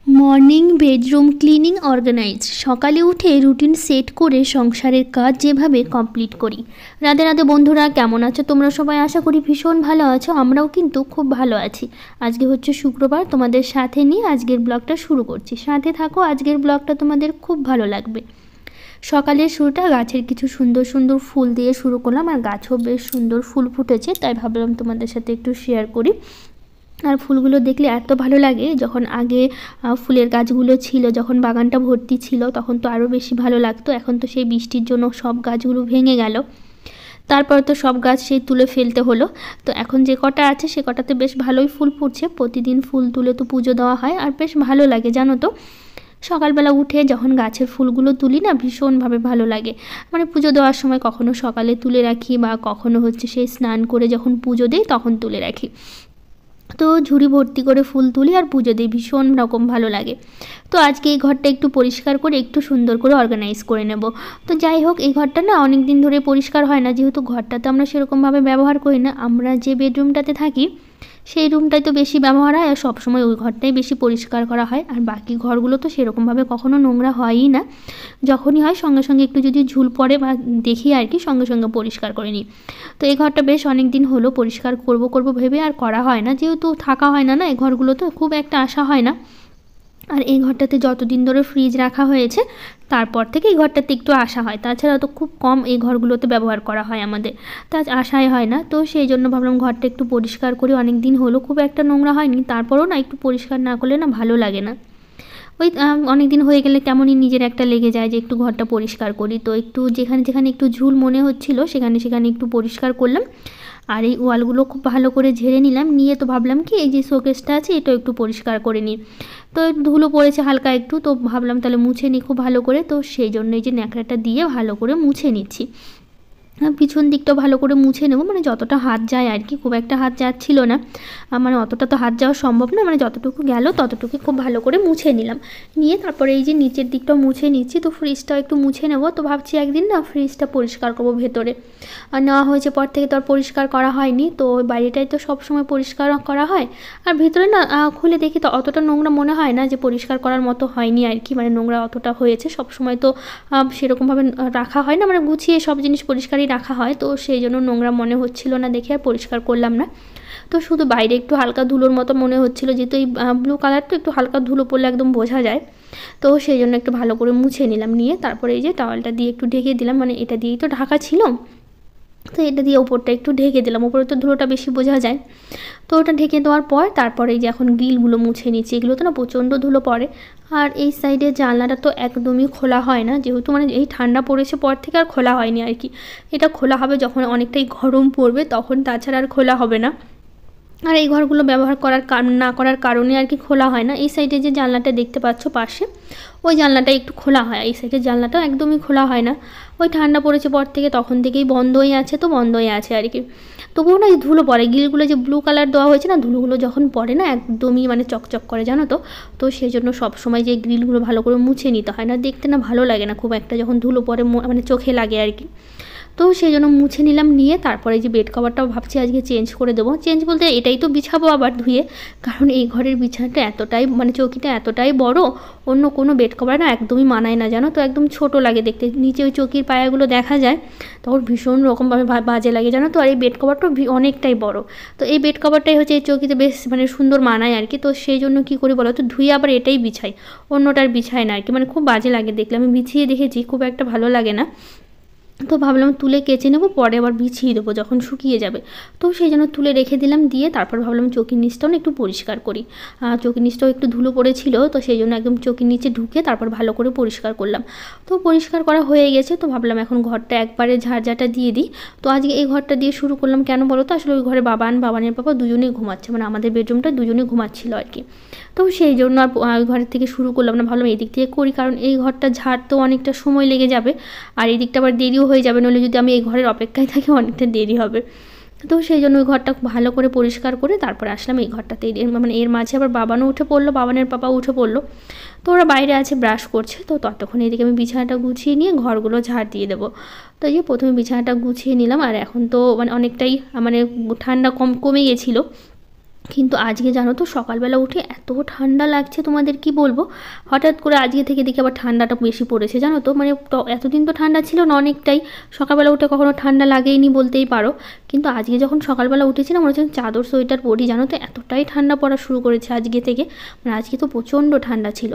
Morning bedroom cleaning organise. সকালে উঠে routine set করে সংসারের কাজ যেভাবে কমপ্লিট করি। রাধে রাধে বন্ধুরা, কেমন আছো তোমরা সবাই? আশা করি ভীষণ ভালো আছো, আমরাও কিন্তু খুব ভালো আছি। আজকে হচ্ছে শুক্রবার, তোমাদের সাথে নিয়ে আজকের ব্লগটা শুরু করছি। সাথে থাকো, আজকের ব্লগটা তোমাদের খুব ভালো লাগবে। সকালের শুরুটা গাছের কিছু সুন্দর সুন্দর ফুল দিয়ে শুরু করলাম, আর গাছও বেশ সুন্দর ফুল ফুটেছে, তাই ভাবলাম তোমাদের সাথে একটু শেয়ার করি। আর ফুলগুলো দেখলে এত ভালো লাগে। যখন আগে ফুলের গাছগুলো ছিল, যখন বাগানটা ভর্তি ছিল, তখন তো আরও বেশি ভালো লাগতো। এখন তো সেই বৃষ্টির জন্য সব গাছগুলো ভেঙে গেল, তারপর তো সব গাছ সেই তুলে ফেলতে হলো। তো এখন যে কটা আছে সে কটাতে বেশ ভালোই ফুল ফুটছে। প্রতিদিন ফুল তুলে তো পুজো দেওয়া হয়, আর বেশ ভালো লাগে জানো তো। সকালবেলা উঠে যখন গাছের ফুলগুলো তুলি না, ভীষণভাবে ভালো লাগে। মানে পুজো দেওয়ার সময় কখনো সকালে তুলে রাখি, বা কখনো হচ্ছে সেই স্নান করে যখন পুজো দিই তখন তুলে রাখি। তো ঝুড়ি ভর্তি করে ফুল তুলি আর পুজো দিই, ভীষণ রকম ভালো লাগে। তো আজকে এই ঘরটা একটু পরিষ্কার করে একটু সুন্দর করে অর্গানাইজ করে নেব। তো যাই হোক, এই ঘরটা না অনেক দিন ধরে পরিষ্কার হয় না, যেহেতু ঘরটাতে আমরা সেরকমভাবে ব্যবহার করি না। আমরা যে বেডরুমটাতে থাকি সেই রুমটাই তো বেশি ব্যবহার হয়, আর সবসময় ওই ঘরটাই বেশি পরিষ্কার করা হয়। আর বাকি ঘরগুলো তো সেরকমভাবে কখনো নোংরা হয়ই না। যখনই হয় সঙ্গে সঙ্গে একটু যদি ঝুল পড়ে বা দেখি আর কি, সঙ্গে সঙ্গে পরিষ্কার করে নিই। তো এই ঘরটা বেশ অনেক দিন হলো পরিষ্কার করব ভেবে আর করা হয় না, যেহেতু থাকা হয় না এই ঘরগুলো, তো খুব একটা আসা হয় না। আর এই ঘরটাতে যতদিন ধরে ফ্রিজ রাখা হয়েছে তারপর থেকে এই ঘরটাতে একটু আসা হয়, তাছাড়া তো খুব কম এই ঘরগুলোতে ব্যবহার করা হয় আমাদের, তা আসাই হয় না। তো সেই জন্য ভাবলাম ঘরটা একটু পরিষ্কার করি, অনেক দিন হলো খুব একটা নোংরা হয়নি, তারপরও না একটু পরিষ্কার না করলে না ভালো লাগে না। ওই অনেক দিন হয়ে গেলে কেমনই নিজের একটা লেগে যায় যে একটু ঘরটা পরিষ্কার করি। তো একটু যেখানে যেখানে একটু ঝুল মনে হচ্ছিলো সেখানে সেখানে একটু পরিষ্কার করলাম। আর এই ওয়ালগুলো খুব ভালো করে ঝেড়ে নিলাম, নিয়ে তো ভাবলাম কি এই যে শোকেসটা আছে এটা একটু পরিষ্কার করে নিই। তো ধুলো পড়েছে হালকা একটু, তো ভাবলাম তাহলে মুছে নিই খুব ভালো করে। তো সেই জন্য এই যে ন্যাকড়াটা দিয়ে ভালো করে মুছে নিচ্ছি। পিছন দিকটাও ভালো করে মুছে নেব, মানে যতটা হাত যায় আর কি, খুব একটা হাত যাচ্ছিল না, মানে অতটা তো হাত যাওয়া সম্ভব না, মানে যতটুকু গেল ততটুকু খুব ভালো করে মুছে নিলাম। নিয়ে তারপরে এই যে নিচের দিকটাও মুছে নিচ্ছি। তো ফ্রিজটাও একটু মুছে নেব, তো ভাবছি একদিন না ফ্রিজটা পরিষ্কার করবো ভেতরে। আর নেওয়া হয়েছে পর থেকে তো আর পরিষ্কার করা হয়নি, তো বাইরেটাই তো সবসময় পরিষ্কার করা হয়। আর ভেতরে না খুলে দেখি তো অতটা নোংরা মনে হয় না, যে পরিষ্কার করার মতো হয়নি আর কি, মানে নোংরা অতটা হয়েছে। সবসময় তো সেরকমভাবে রাখা হয় না, মানে গুছিয়ে সব জিনিস পরিষ্কারই রাখা হয়, তো সেই জন্য নোংরা মনে হচ্ছিল না দেখে আর পরিষ্কার করলাম না। তো শুধু বাইরে একটু হালকা ধুলোর মতো মনে হচ্ছিলো, যেহেতু এই ব্লু কালার তো একটু হালকা ধুলো পড়লে একদম বোঝা যায়। তো সেই জন্য একটু ভালো করে মুছে নিলাম, নিয়ে তারপরে এই যে টাওয়ালটা দিয়ে একটু ঢেকে দিলাম, মানে এটা দিয়েই তো ঢাকা ছিল, তো এটা দিয়ে ওপরটা একটু ঢেকে দিলাম, ওপরে তো ধুলোটা বেশি বোঝা যায়। তো ওটা ঢেকে দেওয়ার পর তারপরে এই যে এখন গ্রিলগুলো মুছে নিচ্ছি, এগুলো তো না প্রচণ্ড ধুলো পড়ে। আর এই সাইডের জানলাটা তো একদমই খোলা হয় না, যেহেতু মানে এই ঠান্ডা পড়েছে পর থেকে আর খোলা হয়নি আর কি। এটা খোলা হবে যখন অনেকটাই গরম পড়বে, তখন, তাছাড়া আর খোলা হবে না। আর এই ঘরগুলো ব্যবহার না করার কারণে আর কি খোলা হয় না। এই সাইডে যে জানলাটা দেখতে পাচ্ছ পাশে, ওই জানলাটা একটু খোলা হয়, এই সাইডের জানলাটা একদমই খোলা হয় না। ওই ঠান্ডা পড়েছে পর থেকে তখন থেকেই বন্ধই আছে, তো বন্ধই আছে আর কি। তবুও না ধুলো পড়ে, গ্রিলগুলো যে ব্লু কালার দেওয়া হয়েছে না, ধুলোগুলো যখন পড়ে না একদমই মানে চকচক করে জানো তো। তো সেই জন্য সবসময় যে গ্রিলগুলো ভালো করে মুছে নিতে হয়, না দেখতে না ভালো লাগে না খুব একটা, যখন ধুলো পড়ে মানে চোখে লাগে আর কি। তো সেই জন্য মুছে নিলাম, নিয়ে তারপরে যে বেড কভারটাও ভাবছি আজকে চেঞ্জ করে দেবো। চেঞ্জ বলতে এটাই তো বিছাবো আবার ধুয়ে, কারণ এই ঘরের বিছানাটা এতটাই মানে চৌকিটা এতটাই বড়, অন্য কোনো বেড কভার না একদমই মানায় না জানো তো, একদম ছোট লাগে দেখতে, নিচে ওই চৌকির পায়াগুলো দেখা যায়, তখন ভীষণ রকমভাবে বাজে লাগে জানো তো। আর এই বেড কভারটা অনেকটাই বড়, তো এই বেড কভারটাই হচ্ছে এই চৌকিতে বেশ মানে সুন্দর মানায় আর কি। তো সেই জন্য কী করি বলো তো, ধুয়ে আবার এটাই বিছাই, অন্যটার বিছাই না আর কি, মানে খুব বাজে লাগে দেখলে, আমি বিছিয়ে দেখেছি খুব একটা ভালো লাগে না। তো ভাবলাম তুলে কেচে নেবো, পরে আবার বিছিয়ে দেবো যখন শুকিয়ে যাবে। তো সেই জন্য তুলে রেখে দিলাম, দিয়ে তারপর ভাবলাম চৌকির নিচটাও না একটু পরিষ্কার করি। চৌকির নিচটাও একটু ধুলো পড়েছিল, তো সেই জন্য একদম চৌকির নিচে ঢুকে তারপর ভালো করে পরিষ্কার করলাম। তো পরিষ্কার করা হয়ে গেছে, তো ভাবলাম এখন ঘরটা একবারে ঝাড়ঝাটা দিয়ে দিই। তো আজকে এই ঘরটা দিয়ে শুরু করলাম, কেন বলো তো, আসলে ওই ঘরে বাবানের পাপা দুজনেই ঘুমাচ্ছে, মানে আমাদের বেডরুমটা দুজনেই ঘুমাচ্ছিল আর কি। তো সেই জন্য আর ঘরের থেকে শুরু করলাম না, ভাবলাম এই দিক থেকে করি, কারণ এই ঘরটা ঝাড়তেও অনেকটা সময় লেগে যাবে, আর এই দিকটা আবার দেরিও হয়ে যাবে, নাহলে যদি আমি এই ঘরের অপেক্ষায় থাকি অনেকটা দেরি হবে। তো সেই জন্য ওই ঘরটা ভালো করে পরিষ্কার করে তারপরে আসলাম এই ঘরটাতে। মানে এর মাঝে আবার বাবানও উঠে পড়লো, বাবানের পাপা উঠে পড়লো, তো ওরা বাইরে আছে ব্রাশ করছে। তো ততক্ষণ এদিকে আমি বিছানাটা গুছিয়ে নিয়ে ঘরগুলো ঝাড় দিয়ে দেবো। তো এই যে প্রথমে বিছানাটা গুছিয়ে নিলাম, আর এখন তো মানে অনেকটাই মানে ঠান্ডা কমে গেছিলো, কিন্তু আজকে জানো তো সকালবেলা উঠে এত ঠান্ডা লাগছে তোমাদের কি বলবো। হঠাৎ করে আজকে থেকে দেখি আবার ঠান্ডাটা বেশি পড়েছে জানো তো। মানে এতদিন তো ঠান্ডা ছিল না অনেকটাই, সকালবেলা উঠে কখনো ঠান্ডা লাগেইনি বলতেই পারো। কিন্তু আজকে যখন সকালবেলা উঠেছি না মনে হচ্ছে চাদর সোয়েটার পরি জানো তো, এতটাই ঠান্ডা পড়া শুরু করেছে আজকে থেকে। মানে আজকে তো প্রচণ্ড ঠান্ডা ছিল।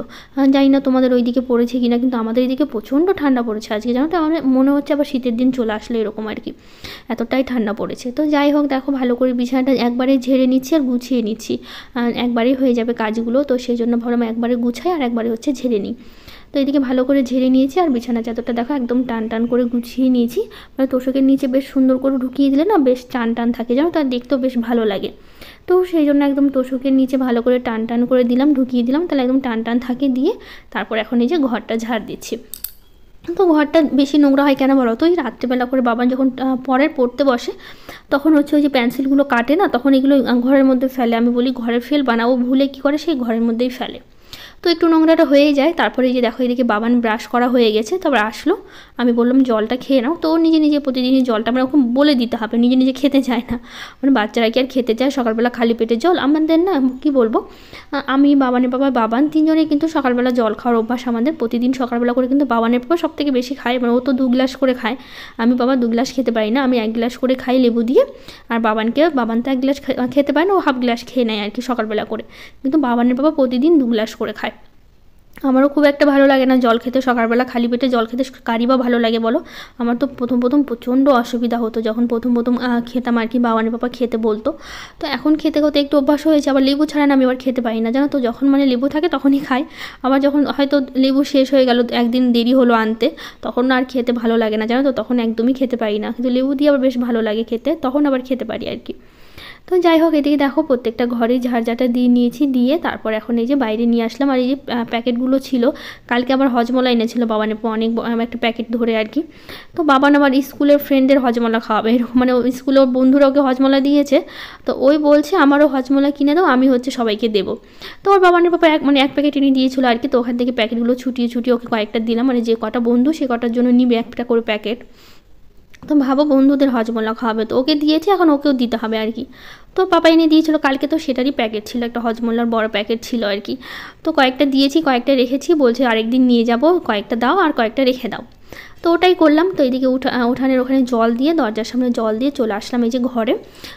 জানি না তোমাদের ওইদিকে পড়েছে কিনা, কিন্তু আমাদের এইদিকে প্রচণ্ড ঠান্ডা পড়েছে আজকে জানো তো। আমার মনে হচ্ছে আবার শীতের দিন চলে আসলে এরকম আর কি, এতটাই ঠান্ডা পড়েছে। তো যাই হোক দেখো ভালো করে বিছানাটা একবারে ঝেড়ে নিচ্ছি আর গুছিয়ে নিচ্ছি, একবারেই হয়ে যাবে কাজগুলো। তো সেই জন্য ভাবলাম একবারে গুছাই আর একবারে হচ্ছে ঝেড়ে নিই। তো এদিকে ভালো করে ঝেড়ে নিয়েছি আর বিছানা চাদরটা দেখো একদম টান টান করে গুছিয়ে নিয়েছি। মানে তোষকের নিচে বেশ সুন্দর করে ঢুকিয়ে দিলে না বেশ টান টান থাকে জানো, তার দেখতেও বেশ ভালো লাগে। তো সেই জন্য একদম তোষকের নিচে ভালো করে টান টান করে দিলাম, ঢুকিয়ে দিলাম, তাহলে একদম টান টান থাকে দিয়ে তারপর এখন এই যে ঘরটা ঝাড় দিচ্ছি। তো ঘরটা বেশি নোংরা হয় কেন বলো তো, ওই রাত্রেবেলা করে বাবা যখন পড়তে বসে তখন হচ্ছে ওই যে পেন্সিলগুলো কাটে না, তখন এগুলো ঘরের মধ্যে ফেলে। আমি বলি ঘরের ফেল বানাবো, ভুলে কী করে সেই ঘরের মধ্যেই ফেলে। তো একটু নোংরাটা হয়েই যায়। তারপরে এই যে দেখো এদিকে বাবান ব্রাশ করা হয়ে গেছে, তারপর আসলো, আমি বললাম জলটা খেয়ে নাও। তো ও নিজে নিজে প্রতিদিনই জলটা আমরা ওরকম বলে দিতে হবে, নিজে নিজে খেতে চায় না। মানে বাচ্চারা কি আর খেতে চায় সকালবেলা খালি পেটে জল? আমাদের না কি বলবো, আমি বাবানের বাবা বাবান তিনজনেই কিন্তু সকালবেলা জল খাওয়ার অভ্যাস আমাদের। প্রতিদিন সকালবেলা করে কিন্তু বাবানের বাবা সব থেকে বেশি খায়, মানে ও তো 2 গ্লাস করে খায়। আমি বাবা 2 গ্লাস খেতে পারি না, আমি 1 গ্লাস করে খাই লেবু দিয়ে। আর বাবান তো 1 গ্লাস খেতে পারে না, ও হাফ গ্লাস খেয়ে নেয় আর কি সকালবেলা করে। কিন্তু বাবানের বাবা প্রতিদিন 2 গ্লাস করে খায়। আমারও খুব একটা ভালো লাগে না জল খেতে, সকালবেলা খালি পেটে জল খেতে কারই বা ভালো লাগে বলো। আমার তো প্রথম প্রচণ্ড অসুবিধা হতো যখন প্রথম খেতাম আর কি, বাবানের বাবা খেতে বলতো। তো এখন খেতে খেতে একটু অভ্যাস হয়েছে। আবার লেবু ছাড়া না আমি আবার খেতে পারি না জানো তো, যখন মানে লেবু থাকে তখনই খাই। আবার যখন হয়তো লেবু শেষ হয়ে গেল, একদিন দেরি হলো আনতে, তখন আর খেতে ভালো লাগে না জানো তো, তখন একদমই খেতে পারি না। কিন্তু লেবু দিয়ে আবার বেশ ভালো লাগে খেতে, তখন আবার খেতে পারি আর কি। তো যাই হোক এদিকে দেখো প্রত্যেকটা ঘরেই ঝাড়ঝাটা দিয়ে নিয়েছি, দিয়ে তারপর এখন এই যে বাইরে নিয়ে আসলাম। আর এই যে প্যাকেটগুলো ছিল, কালকে আবার হজমলা এনেছিল বাবানের অনেক একটা প্যাকেট ধরে আর কি। তো বাবান আবার স্কুলের ফ্রেন্ডদের হজমলা খাওয়াবে এরকম, মানে স্কুলের বন্ধুরা ওকে হজমলা দিয়েছে। তো ওই বলছে আমারও হজমলা কিনে দাও, আমি হচ্ছে সবাইকে দেবো। তো ওর বাবানের পাপা এক প্যাকেট এনে দিয়েছিল আর কি। তো ওখান থেকে প্যাকেটগুলো ছুটিয়ে ওকে কয়েকটা দিলাম, মানে যে কটা বন্ধু সে কটার জন্য নিবে একটা করে প্যাকেট। তো ভাবো বন্ধুদের হজমলা খাওয়াবে, তো ওকে দিয়েছে, এখন ওকেও দিতে হবে আর কি। তো পাপা এনে দিয়েছিলো কালকে, তো সেটারই প্যাকেট ছিল, একটা হজমলার বড় প্যাকেট ছিল আর কি। তো কয়েকটা দিয়েছি, কয়েকটা রেখেছি, বলছে আরেকদিন নিয়ে যাব, কয়েকটা দাও আর কয়েকটা রেখে দাও। তো ওটাই করলাম। তো এদিকে উঠানের ওখানে জল দিয়ে, দরজার সামনে জল দিয়ে চলে আসলাম এই যে ঘরে।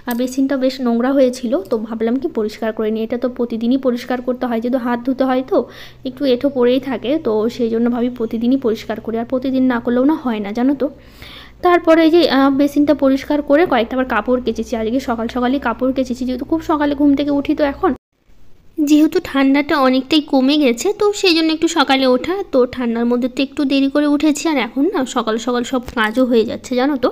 আর বেসিনটা বেশ নোংরা হয়েছিল, তো ভাবলাম কি পরিষ্কার করে নিই। এটা তো প্রতিদিনই পরিষ্কার করতে হয়, যেহেতু হাত ধুতে হয় তো একটু এঁঠো পড়েই থাকে, তো সেই জন্য ভাবি প্রতিদিনই পরিষ্কার করি। আর প্রতিদিন না করলেও না হয় না জানো তো। তারপরে এই যে বেসিনটা পরিষ্কার করে কয়েকটা আবার কাপড় কেচেছি। আজকে সকালেই কাপড় কেচেছি, যেহেতু খুব সকালে ঘুম থেকে উঠি। তো এখন যেহেতু ঠান্ডাটা অনেকটাই কমে গেছে, তো সেই জন্য একটু সকালে ওঠা, তো ঠান্ডার মধ্যে তো একটু দেরি করে উঠেছি। আর এখন না সকাল সব কাজও হয়ে যাচ্ছে জানো তো,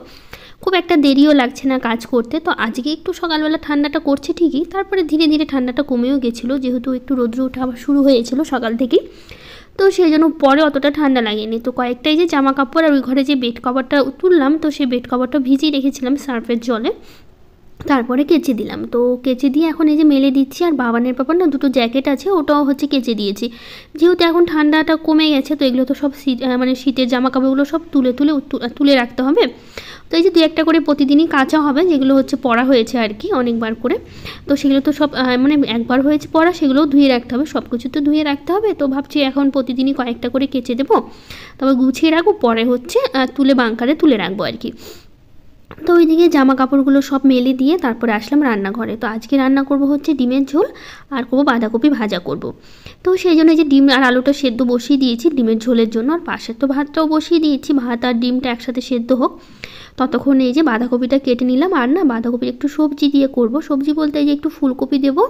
খুব একটা দেরিও লাগছে না কাজ করতে। তো আজকে একটু সকালবেলা ঠান্ডাটা করছে ঠিকই, তারপরে ধীরে ধীরে ঠান্ডাটা কমেও গেছিলো, যেহেতু একটু রোদ্র ওঠা আবার শুরু হয়েছিল সকাল থেকেই। তো সেই জন্য পরে অতটা ঠান্ডা লাগেনি। তো কয়েকটাই যে জামা কাপড় আর ওই ঘরে যে বেড কভারটা তুললাম, তো সেই বেড কভারটা ভিজিয়ে রেখেছিলাম সার্ফের জলে, তারপরে কেচে দিলাম। তো কেচে দিয়ে এখন এই যে মেলে দিচ্ছি। আর বাবানের পাপার না 2টো জ্যাকেট আছে, ওটাও হচ্ছে কেচে দিয়েছি। যেহেতু এখন ঠান্ডাটা কমে গেছে, তো এগুলো তো সব মানে শীতের জামা কাপড়গুলো সব তুলে রাখতে হবে। তো এই যে 2-1টা করে প্রতিদিনই কাচা হবে, যেগুলো হচ্ছে পরা হয়েছে আর কি অনেকবার করে। তো সেগুলো তো সব মানে একবার হয়েছে পরা, সেগুলোও ধুয়ে রাখতে হবে, সব কিছু তো ধুয়ে রাখতে হবে। তো ভাবছি এখন প্রতিদিনই কয়েকটা করে কেচে দেবো, তবে গুছিয়ে রাখবো, পরে হচ্ছে বাঙ্কারে তুলে রাখবো আর কি। তো ওইদিকে জামা কাপড়গুলো সব মেলে দিয়ে তারপরে আসলাম রান্নাঘরে। তো আজকে রান্না করব হচ্ছে ডিমের ঝোল, আর করবো বাঁধাকপি ভাজা করব। তো সেই জন্য যে ডিম আর আলুটা সেদ্ধ বসিয়ে দিয়েছি ডিমের ঝোলের জন্য, আর পাশের তো ভাতটাও বসিয়ে দিয়েছি, ভাত আর ডিমটা একসাথে সেদ্ধ হোক। ততক্ষণ এই যে বাঁধাকপিটা কেটে নিলাম। আর না বাঁধাকপির একটু সবজি দিয়ে করব, সবজি বলতে এই যে একটু ফুলকপি দেবো,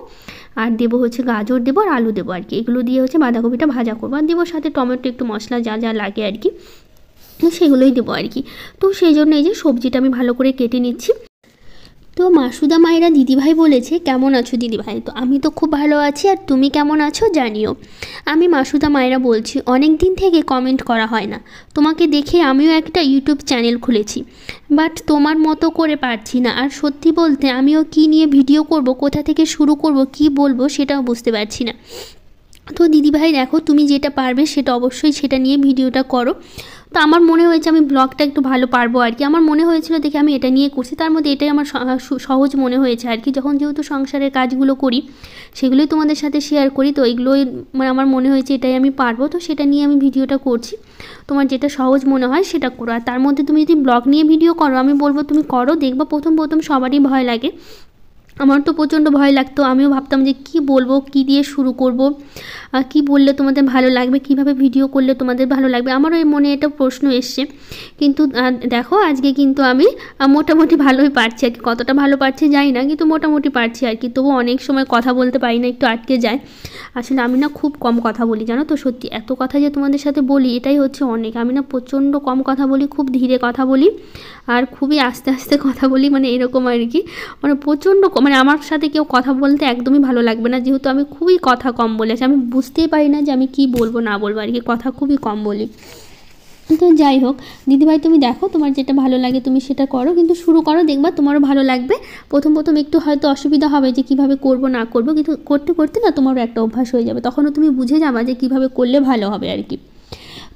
আর দেবো হচ্ছে গাজর দেবো, আর আলু দেবো আর কি। এগুলো দিয়ে হচ্ছে বাঁধাকপিটা ভাজা করবো, আর দেবো সাথে টমেটো, একটু মশলা যা যা লাগে আর কি, সেগুলোই দেবো আর কি। তো সেই জন্য এই যে সবজিটা আমি ভালো করে কেটে নিচ্ছি। তো মাসুদা মায়েরা দিদিভাই বলেছে কেমন আছো দিদিভাই, তো আমি তো খুব ভালো আছি, আর তুমি কেমন আছো জানিও। আমি মাসুদা মায়েরা বলছি, অনেক দিন থেকে কমেন্ট করা হয় না, তোমাকে দেখে আমিও একটা ইউটিউব চ্যানেল খুলেছি, বাট তোমার মতো করে পারছি না। আর সত্যি বলতে আমিও কি নিয়ে ভিডিও করব, কোথা থেকে শুরু করব, কি বলবো সেটাও বুঝতে পারছি না। তো দিদিভাই দেখো, তুমি যেটা পারবে সেটা অবশ্যই সেটা নিয়ে ভিডিওটা করো। তো আমার মনে হয়েছে আমি ব্লগটা একটু ভালো পারবো আর কি, আমার মনে হয়েছিল দেখে আমি এটা নিয়ে করছি। তার মধ্যে এটাই আমার সহজ মনে হয়েছে আর কি, যখন যেহেতু সংসারের কাজগুলো করি সেগুলোই তোমাদের সাথে শেয়ার করি, তো এইগুলোই মানে আমার মনে হয়েছে এটাই আমি পারবো, তো সেটা নিয়ে আমি ভিডিওটা করছি। তোমার যেটা সহজ মনে হয় সেটা করো। আর তার মধ্যে তুমি যদি ব্লগ নিয়ে ভিডিও করো, আমি বলবো তুমি করো, দেখবা প্রথম সবারই ভয় লাগে। আমার তো প্রচণ্ড ভয় লাগতো, আমিও ভাবতাম যে কি বলবো, কি দিয়ে শুরু করব, কি বললে তোমাদের ভালো লাগবে, কিভাবে ভিডিও করলে তোমাদের ভালো লাগবে, আমারও এই মনে একটা প্রশ্ন এসছে। কিন্তু দেখো আজকে কিন্তু আমি মোটামুটি ভালোই পারছি আর কি, কতটা ভালো পারছি জানি না, কিন্তু মোটামুটি পারছি আর কি। তবু অনেক সময় কথা বলতে পারি না, একটু আটকে যায়। আসলে আমি না খুব কম কথা বলি জানো তো, সত্যি এত কথা যে তোমাদের সাথে বলি এটাই হচ্ছে অনেক। আমি না প্রচণ্ড কম কথা বলি, খুব ধীরে কথা বলি, আর খুবই আস্তে আস্তে কথা বলি, মানে এরকম আর কি। মানে প্রচণ্ড মানে আমার সাথে কেউ কথা বলতে একদমই ভালো লাগবে না, যেহেতু আমি খুবই কথা কম বলেছি, আমি বুঝতেই পারি না যে আমি কি বলবো না বলবো আর কি, কথা খুবই কম বলি। তো যাই হোক দিদিভাই, তুমি দেখো তোমার যেটা ভালো লাগে তুমি সেটা করো, কিন্তু শুরু করো, দেখবা তোমারও ভালো লাগবে। প্রথম একটু হয়তো অসুবিধা হবে যে কিভাবে করব না করব, কিন্তু করতে করতে না তোমারও একটা অভ্যাস হয়ে যাবে, তখনও তুমি বুঝে যাবা যে কিভাবে করলে ভালো হবে আর কি।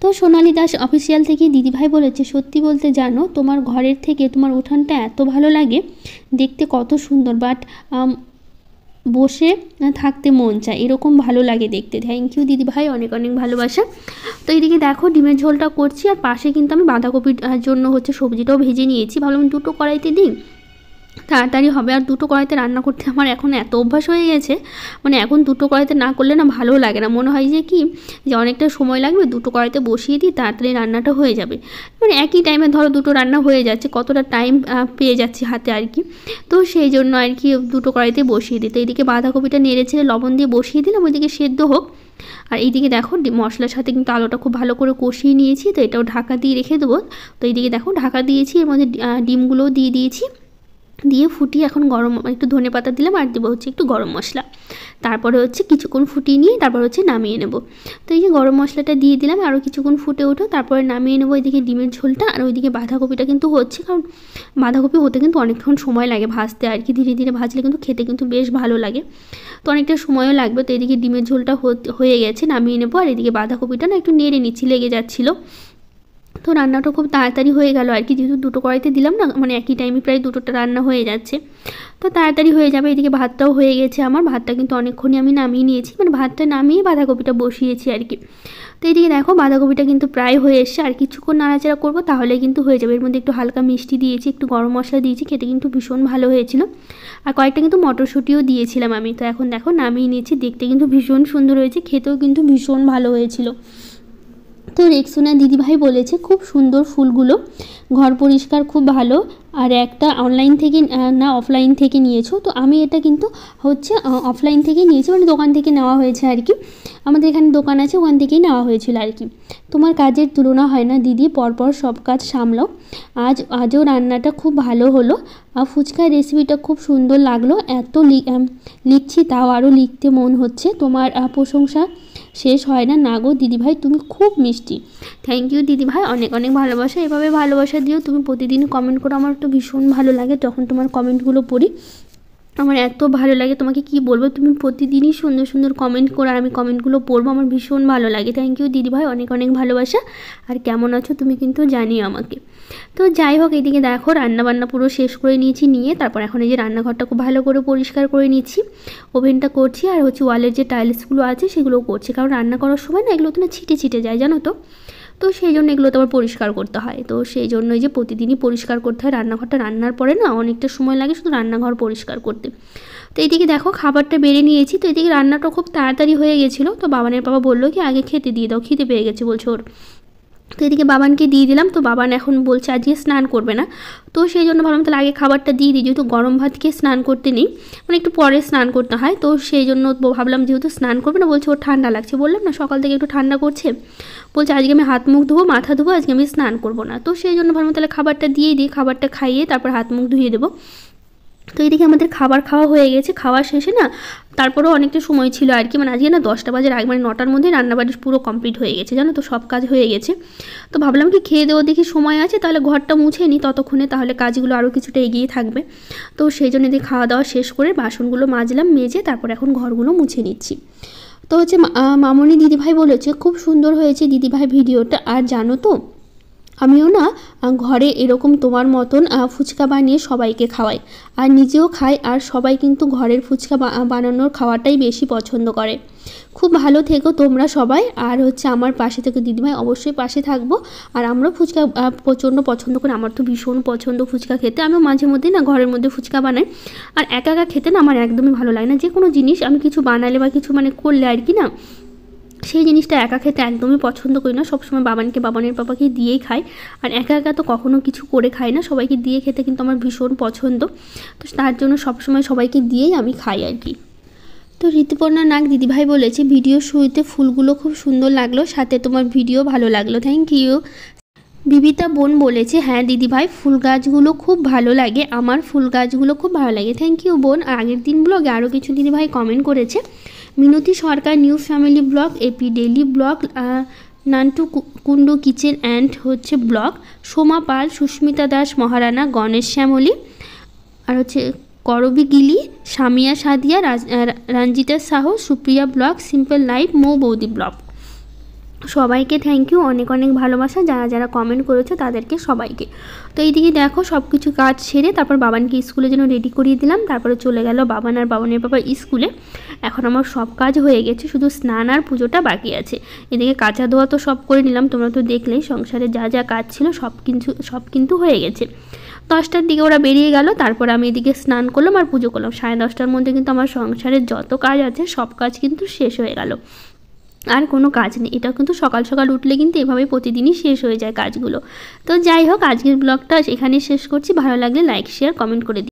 তো সোনালী দাস অফিসিয়াল থেকে দিদিভাই বলেছে, সত্যি বলতে জানো তোমার ঘরের থেকে তোমার উঠানটা এত ভালো লাগে, দেখতে কত সুন্দর, বাট বসে থাকতে মন চায়, এরকম ভালো লাগে দেখতে। থ্যাংক ইউ দিদিভাই, অনেক অনেক ভালোবাসা। তো এইদিকে দেখো ডিমের ঝোলটা করছি, আর পাশে কিন্তু আমি বাঁধাকপির জন্য হচ্ছে সবজিটাও ভেজে নিয়েছি, ভাবলাম দুটো কড়াইতে দিই, তাড়াতাড়ি হবে। আর দুটো কড়াইতে রান্না করতে আমার এখন এত অভ্যাস হয়ে গেছে, মানে এখন দুটো কড়াইতে না করলে না ভালো লাগে না, মনে হয় যে কি যে অনেকটা সময় লাগবে, দুটো কড়াইতে বসিয়ে দিই তাড়াতাড়ি রান্নাটা হয়ে যাবে, মানে একই টাইমে ধরো দুটো রান্না হয়ে যাচ্ছে, কতটা টাইম পেয়ে যাচ্ছি হাতে আর কি। তো সেই জন্য আর কি দুটো কড়াইতে বসিয়ে দিই। তো এইদিকে বাঁধাকপিটা নেড়ে ছেড়ে লবণ দিয়ে বসিয়ে দিলাম, ওইদিকে সেদ্ধ হোক। আর এইদিকে দেখো মশলার সাথে কিন্তু আলুটা খুব ভালো করে কষিয়ে নিয়েছি, তো এটাও ঢাকা দিয়ে রেখে দেবো। তো এইদিকে দেখো ঢাকা দিয়েছি, এর মধ্যে ডিমগুলোও দিয়ে দিয়েছি, দিয়ে ফুটিয়ে এখন গরম একটু ধনে পাতা দিলাম, আর দেবো হচ্ছে একটু গরম মশলা, তারপরে হচ্ছে কিছুক্ষণ ফুটিয়ে নিয়ে তারপর হচ্ছে নামিয়ে নেব। তো এই যে গরম মশলাটা দিয়ে দিলাম, আরও কিছুক্ষণ ফুটে উঠো, তারপরে নামিয়ে নেবো এদিকে ডিমের ঝোলটা। আর ওইদিকে বাঁধাকপিটা কিন্তু হচ্ছে, কারণ বাঁধাকপি হতে কিন্তু অনেকক্ষণ সময় লাগে ভাজতে আর কি, ধীরে ধীরে ভাজলে কিন্তু খেতে কিন্তু বেশ ভালো লাগে, তো অনেকটা সময়ও লাগবে। তো এদিকে ডিমের ঝোলটা হয়ে গেছে, নামিয়ে নেবো। আর এদিকে বাঁধাকপিটা না একটু নেড়ে নিচ্ছি, লেগে যাচ্ছিলো। তো রান্নাটা খুব তাড়াতাড়ি হয়ে গেল আর কি, যেহেতু দুটো কড়াইতে দিলাম না, মানে একই টাইমে প্রায় দুটোটা রান্না হয়ে যাচ্ছে, তো তাড়াতাড়ি হয়ে যাবে। এদিকে ভাতটাও হয়ে গেছে আমার, ভাতটা কিন্তু অনেকক্ষণই আমি নামিয়ে নিয়েছি, মানে ভাতটা নামিয়ে বাঁধাকপিটা বসিয়েছি আর কি। তো এদিকে দেখো বাঁধাকপিটা কিন্তু প্রায় হয়ে এসছে, আর কিছুক্ষণ নাড়াচাড়া করবো তাহলে কিন্তু হয়ে যাবে। এর মধ্যে একটু হালকা মিষ্টি দিয়েছি, একটু গরম মশলা দিয়েছি, খেতে কিন্তু ভীষণ ভালো হয়েছিল। আর কয়েকটা কিন্তু মটরশুঁটিও দিয়েছিলাম আমি। তো এখন দেখো নামিয়ে নিয়েছি, দেখতে কিন্তু ভীষণ সুন্দর হয়েছে, খেতেও কিন্তু ভীষণ ভালো হয়েছিল। তো রেক্সোনা দিদিভাই বলেছে খুব সুন্দর ফুলগুলো, ঘর পরিষ্কার খুব ভালো, আর একটা অনলাইন থেকে না অফলাইন থেকে নিয়েছো? তো আমি এটা কিন্তু হচ্ছে অফলাইন থেকেই নিয়েছি, মানে দোকান থেকে নেওয়া হয়েছে আর কি, আমাদের এখানে দোকান আছে ওখান থেকেই নেওয়া হয়েছিল আর কি। তোমার কাজের তুলনা হয় না দিদি, পরপর সব কাজ সামলাও, আজও রান্নাটা খুব ভালো হলো, ফুচকার রেসিপিটা খুব সুন্দর লাগলো, এত লিখছি তাও আরও লিখতে মন হচ্ছে, তোমার প্রশংসা শেষ হয় না। না গো দিদিভাই তুমি খুব মিষ্টি। থ্যাংক ইউ দিদিভাই, অনেক অনেক ভালোবাসা, এভাবে ভালোবাসা দিও, তুমি প্রতিদিন কমেন্ট করো, আমার তো ভীষণ ভালো লাগে যখন তোমার কমেন্টগুলো পড়ি, আমার এত ভালো লাগে, তোমাকে কি বলবো, তুমি প্রতিদিনই সুন্দর সুন্দর কমেন্ট করো, আর আমি কমেন্টগুলো পড়বো, আমার ভীষণ ভালো লাগে। থ্যাংক ইউ দিদিভাই, অনেক অনেক ভালোবাসা। আর কেমন আছো তুমি কিন্তু জানিও আমাকে। তো যাই হোক এদিকে দেখো রান্নাবান্না পুরো শেষ করে নিয়েছি, নিয়ে তারপর এখন এই যে রান্নাঘরটা খুব ভালো করে পরিষ্কার করে নিচ্ছি, ওভেনটা করছি, আর হচ্ছে ওয়ালের যে টাইলসগুলো আছে সেগুলোও করছি, কারণ রান্না করার সময় না এগুলো তো না ছিটে ছিটে যায় জানো তো, তো সেই জন্য এগুলো তো আবার পরিষ্কার করতে হয়, তো সেই জন্যই যে প্রতিদিনই পরিষ্কার করতে হয় রান্নাঘরটা, রান্নার পরে না অনেকটা সময় লাগে শুধু রান্নাঘর পরিষ্কার করতে। তো এইদিকে দেখো খাবারটা বেড়ে নিয়েছি, তো এদিকে রান্নাটা খুব তাড়াতাড়ি হয়ে গেছিলো, তো বাবানের বাবা বললো কি আগে খেতে দিয়ে দাও, খিদে পেয়ে গেছে বলছে ওর। তো এদিকে বাবানকে দিয়ে দিলাম, তো বাবান এখন বলছে আজকে স্নান করবে না, তো সেই জন্য ভাবলাম তাহলে আগে খাবারটা দিয়ে দিই, যেহেতু গরম ভাত খেয়ে স্নান করতে নেই, মানে একটু পরে স্নান করতে হয়, তো সেই জন্য ভাবলাম যেহেতু স্নান করবে না, বলছে ওর ঠান্ডা লাগছে, বললাম না সকাল থেকে একটু ঠান্ডা করছে, বলছে আজকে আমি হাত মুখ ধোবো মাথা ধোবো, আজকে আমি স্নান করবো না, তো সেই জন্য ভাবলাম তাহলে খাবারটা দিয়ে দিই, খাবারটা খাইয়ে তারপর হাত মুখ ধুয়ে দেবো। তো এইদিকে আমাদের খাবার খাওয়া হয়ে গেছে, খাওয়া শেষে না তারপরেও অনেকটা সময় ছিল আর কি, মানে আজকে না 10টা বাজে আগে, মানে 9টার মধ্যে রান্নাবাড়ি পুরো কমপ্লিট হয়ে গেছে জানো তো, সব কাজ হয়ে গেছে। তো ভাবলাম কি খেয়ে দেওয়া দেখি সময় আছে, তাহলে ঘরটা মুছে নিই ততক্ষণে, তাহলে কাজগুলো আরও কিছুটা এগিয়ে থাকবে। তো সেই জন্য দিয়ে খাওয়া দাওয়া শেষ করে বাসনগুলো মাজলাম, মেজে তারপর এখন ঘরগুলো মুছে নিচ্ছি। তো হচ্ছে মামনি দিদিভাই বলেছে খুব সুন্দর হয়েছে দিদিভাই ভিডিওটা, আর জানো তো আমিও না ঘরে এরকম তোমার মতন ফুচকা বানিয়ে সবাইকে খাওয়াই, আর নিজেও খাই, আর সবাই কিন্তু ঘরের ফুচকা বানানোর খাওয়াটাই বেশি পছন্দ করে। খুব ভালো থেকো তোমরা সবাই, আর হচ্ছে আমার পাশে থেকে দিদিভাই অবশ্যই পাশে থাকবো। আর আমরাও ফুচকা প্রচণ্ড পছন্দ করি, আমার তো ভীষণ পছন্দ ফুচকা খেতে। আমিও মাঝে মধ্যেই না ঘরের মধ্যে ফুচকা বানাই, আর একা একা খেতে না আমার একদমই ভালো লাগে না। যে কোনো জিনিস আমি কিছু বানালে বা কিছু করলে আর কি না, সেই জিনিসটা একা খেতে একদমই পছন্দ করি না। সবসময় বাবানের পাপাকে দিয়েই খাই, আর একা একা তো কখনো কিছু করে খাই না, সবাইকে দিয়ে খেতে কিন্তু আমার ভীষণ পছন্দ। তো তার জন্য সবসময় সবাইকে দিয়েই আমি খাই আর কি। তো ঋতুপর্ণা নাগ দিদিভাই বলেছে ভিডিও শুরুতে ফুলগুলো খুব সুন্দর লাগলো, সাথে তোমার ভিডিও ভালো লাগলো, থ্যাংক ইউ। বিবিতা বোন বলেছে হ্যাঁ দিদিভাই ফুল গাছগুলো খুব ভালো লাগে, আমার ফুল গাছগুলো খুব ভালো লাগে, থ্যাংক ইউ বোন। আগের দিন ব্লগে আরও কিছু দিদিভাই কমেন্ট করেছে। Minati Sarkar new family blog, AP daily blog, Nantu Kundu kitchen and হচ্ছে ব্লগ, সোমা পাল, সুস্মিতা দাস মহারানা, গণেশ শ্যামলী, আর হচ্ছে করবি গিলি, Samia Sadia, Ranjita Sahu, Supriya blog, simple life, Mou Boudi blog. সবাইকে থ্যাংক ইউ, অনেক অনেক ভালোবাসা যারা যারা কমেন্ট করেছো তাদেরকে সবাইকে। তো এইদিকে দেখো সব কিছু কাজ সেরে তারপর বাবানকে স্কুলে যেন রেডি করিয়ে দিলাম, তারপরে চলে গেল বাবান আর বাবানের বাবা স্কুলে। এখন আমার সব কাজ হয়ে গেছে, শুধু স্নান আর পুজোটা বাকি আছে। এদিকে কাঁচা ধোয়া তো সব করে নিলাম, তোমরা তো দেখলেই সংসারে যা যা কাজ ছিল সব কিন্তু হয়ে গেছে। 10টার দিকে ওরা বেরিয়ে গেল, তারপর আমি এদিকে স্নান করলাম আর পুজো করলাম। 10:30টার মধ্যে কিন্তু আমার সংসারের যত কাজ আছে সব কাজ কিন্তু শেষ হয়ে গেল, আর কোনো কাজ নেই। এটা কিন্তু সকাল সকাল উঠলে কিন্তু এভাবেই প্রতিদিনই শেষ হয়ে যায় কাজগুলো। তো যাই হোক আজকের ব্লগটা এখানে শেষ করছি, ভালো লাগলে লাইক শেয়ার কমেন্ট করে দিই।